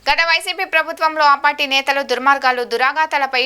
గత వైసీపీ ప్రభుత్వంలో ఆ పార్టీ నేతలు దుర్మార్గాలు దురాఘాతాలపై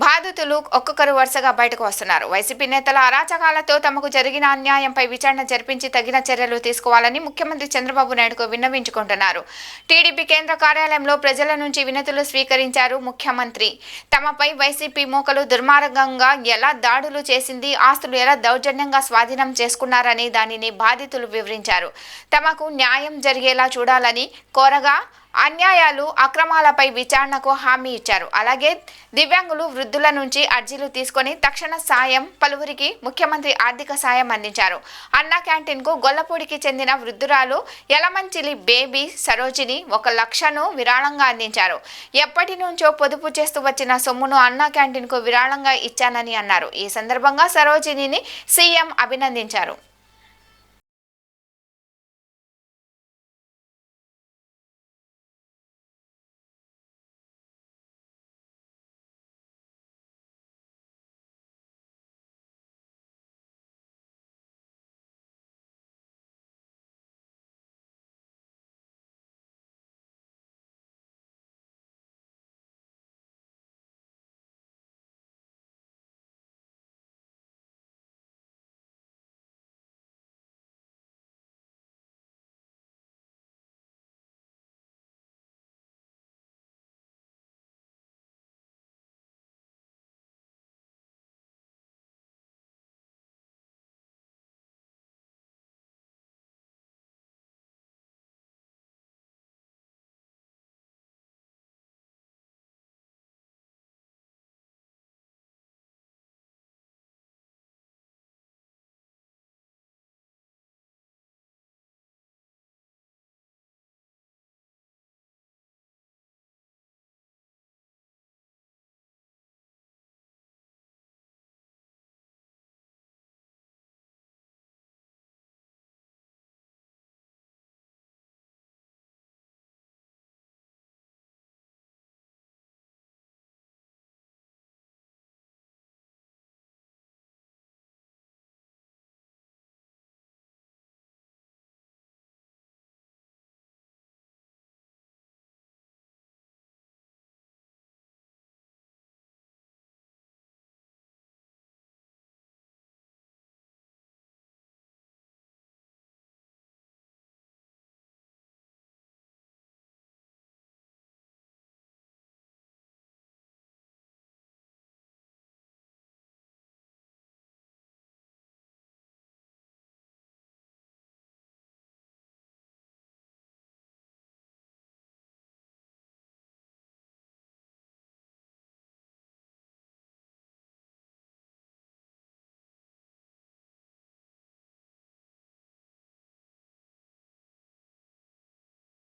బాధితులు ఒక్కొక్కరు వరుసగా బయటకు వస్తున్నారు. వైసీపీ నేతల అరాచకాలతో తమకు జరిగిన అన్యాయంపై విచారణ జరిపించి తగిన చర్యలు తీసుకోవాలని ముఖ్యమంత్రి చంద్రబాబు నాయుడుకు విన్నవించుకుంటున్నారు. టీడీపీ కేంద్ర కార్యాలయంలో ప్రజల నుంచి వినతులు స్వీకరించారు ముఖ్యమంత్రి. తమపై వైసీపీ మూకలు దుర్మార్గంగా ఎలా దాడులు చేసింది, ఆస్తులు ఎలా దౌర్జన్యంగా స్వాధీనం చేసుకున్నారని దానిని బాధితులు వివరించారు. తమకు న్యాయం జరిగేలా చూడాలని కోరగా అన్యాయాలు అక్రమాలపై విచారణకు హామీ ఇచ్చారు. అలాగే దివ్యాంగులు వృద్ధుల నుంచి అర్జీలు తీసుకొని తక్షణ సాయం పలువురికి ముఖ్యమంత్రి ఆర్థిక సాయం అందించారు. అన్నా క్యాంటీన్కు గొల్లపూడికి చెందిన వృద్ధురాలు యలమంచిలి బేబీ సరోజిని 1 లక్షను విరాళంగా అందించారు. ఎప్పటి నుంచో పొదుపు చేస్తూ వచ్చిన సొమ్మును అన్నా క్యాంటీన్కు విరాళంగా ఇచ్చానని అన్నారు. ఈ సందర్భంగా సరోజినిని సీఎం అభినందించారు.